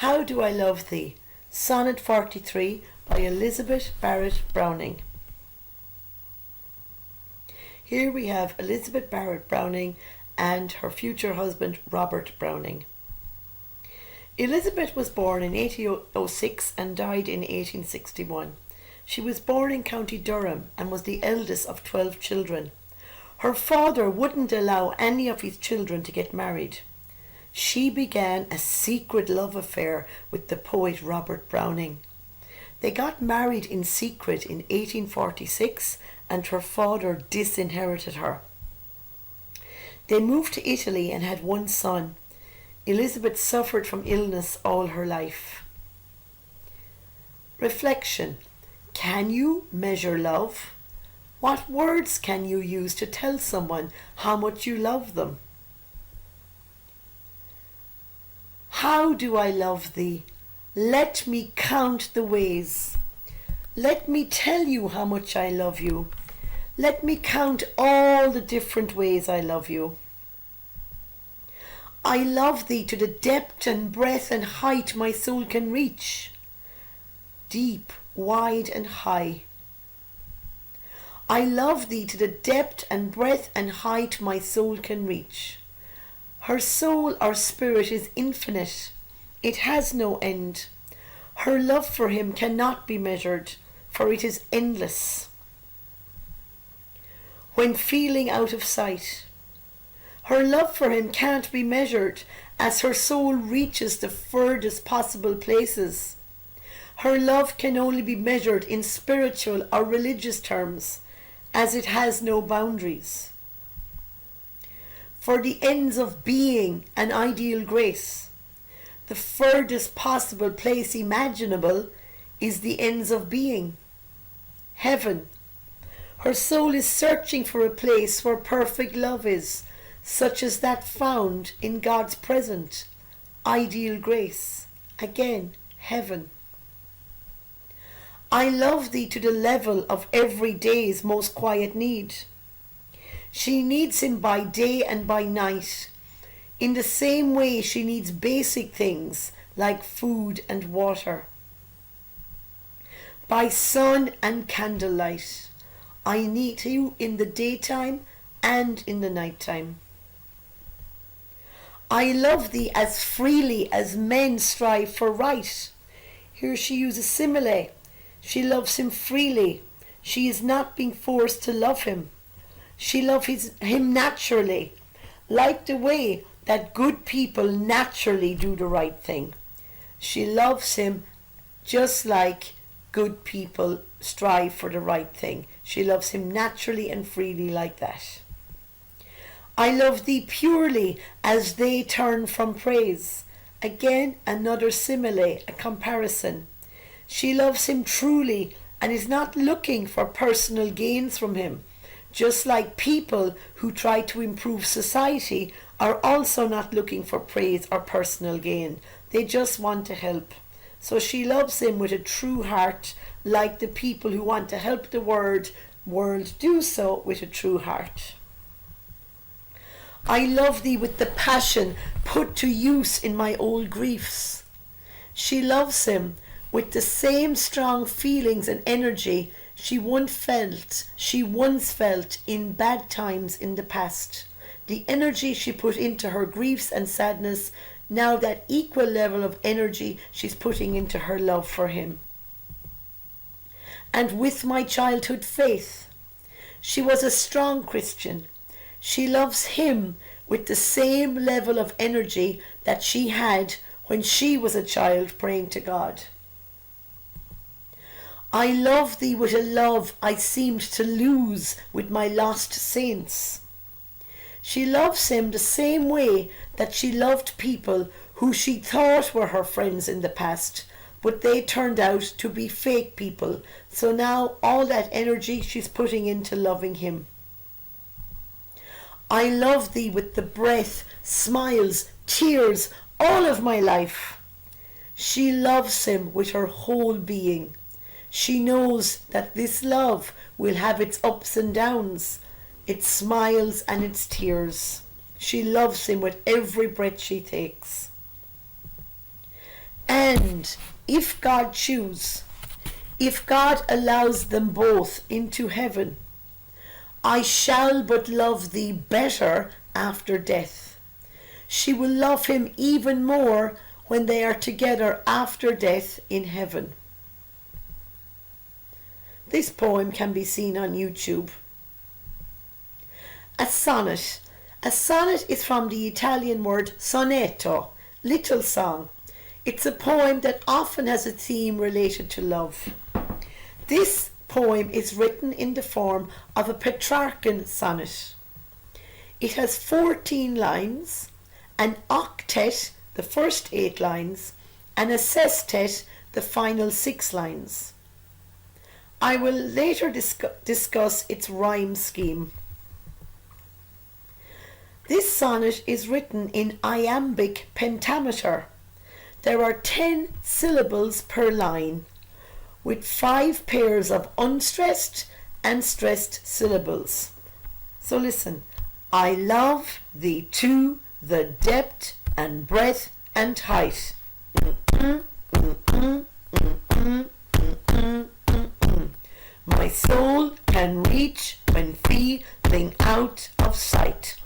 How Do I Love Thee? Sonnet 43 by Elizabeth Barrett Browning. Here we have Elizabeth Barrett Browning and her future husband Robert Browning. Elizabeth was born in 1806 and died in 1861. She was born in County Durham and was the eldest of 12 children. Her father wouldn't allow any of his children to get married. She began a secret love affair with the poet Robert Browning. They got married in secret in 1846 and her father disinherited her. They moved to Italy and had one son. Elizabeth suffered from illness all her life. Reflection. Can you measure love? What words can you use to tell someone how much you love them? How do I love thee? Let me count the ways. Let me tell you how much I love you. Let me count all the different ways I love you. I love thee to the depth and breadth and height my soul can reach. Deep, wide and high. I love thee to the depth and breadth and height my soul can reach. Her soul or spirit is infinite. It has no end. Her love for him cannot be measured, for it is endless. When feeling out of sight, her love for him can't be measured as her soul reaches the furthest possible places. Her love can only be measured in spiritual or religious terms, as it has no boundaries. For the ends of being an ideal grace, the furthest possible place imaginable is the ends of being, heaven. Her soul is searching for a place where perfect love is, such as that found in God's present, ideal grace, again, heaven. I love thee to the level of every day's most quiet need. She needs him by day and by night, in the same way she needs basic things like food and water. By sun and candlelight, I need you in the daytime and in the nighttime. I love thee as freely as men strive for right. Here she uses simile. She loves him freely. She is not being forced to love him. She loves him naturally, like the way that good people naturally do the right thing. She loves him just like good people strive for the right thing. She loves him naturally and freely like that. I love thee purely as they turn from praise. Again, another simile, a comparison. She loves him truly and is not looking for personal gains from him. Just like people who try to improve society are also not looking for praise or personal gain. They just want to help. So she loves him with a true heart, like the people who want to help the world do so with a true heart. I love thee with the passion put to use in my old griefs. She loves him with the same strong feelings and energy she once felt in bad times in the past. The energy she put into her griefs and sadness, now that equal level of energy she's putting into her love for him. And with my childhood faith, she was a strong Christian. She loves him with the same level of energy that she had when she was a child praying to God. I love thee with a love I seemed to lose with my lost saints. She loves him the same way that she loved people who she thought were her friends in the past, but they turned out to be fake people. So now all that energy she's putting into loving him. I love thee with the breath, smiles, tears, all of my life. She loves him with her whole being. She knows that this love will have its ups and downs, its smiles and its tears. She loves him with every breath she takes. And if God choose, if God allows them both into heaven, I shall but love thee better after death. She will love him even more when they are together after death in heaven. This poem can be seen on YouTube. A sonnet. A sonnet is from the Italian word sonetto, little song. It's a poem that often has a theme related to love. This poem is written in the form of a Petrarchan sonnet. It has 14 lines, an octet, the first 8 lines, and a sestet, the final 6 lines. I will later discuss its rhyme scheme. This sonnet is written in iambic pentameter. There are 10 syllables per line, with 5 pairs of unstressed and stressed syllables. So listen. I love thee to the depth and breadth and height. My soul can reach when feeling out of sight.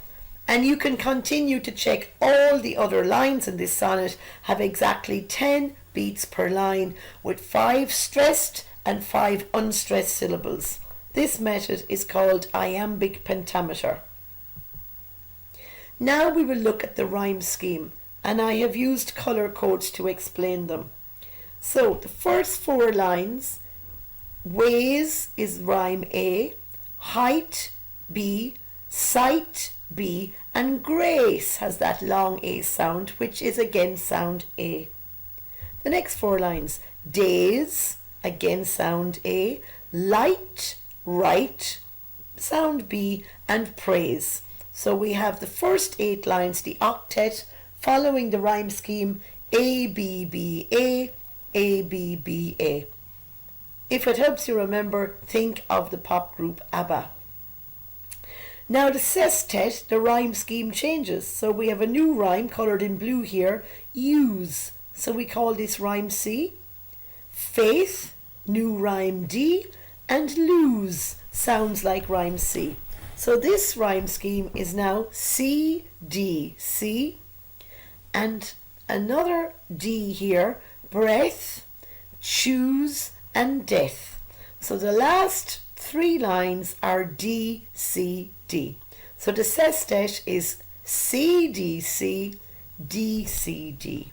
And you can continue to check all the other lines in this sonnet have exactly 10 beats per line with 5 stressed and 5 unstressed syllables. This method is called iambic pentameter. Now we will look at the rhyme scheme, and I have used colour codes to explain them. So the first 4 lines, ways is rhyme A, height B, sight B, and grace has that long A sound, which is again sound A. The next 4 lines, days, again sound A, light, right, sound B, and praise. So we have the first 8 lines, the octet, following the rhyme scheme A, B, B, A, B, B, A. If it helps you remember, think of the pop group ABBA. Now the sestet, the rhyme scheme changes. So we have a new rhyme coloured in blue here, use. So we call this rhyme C. Faith, new rhyme D, and lose sounds like rhyme C. So this rhyme scheme is now C, D, C, and another D here, breath, choose, and death. So the last 3 lines are D, C, D. So the sestet is C, D, C, D, C, D.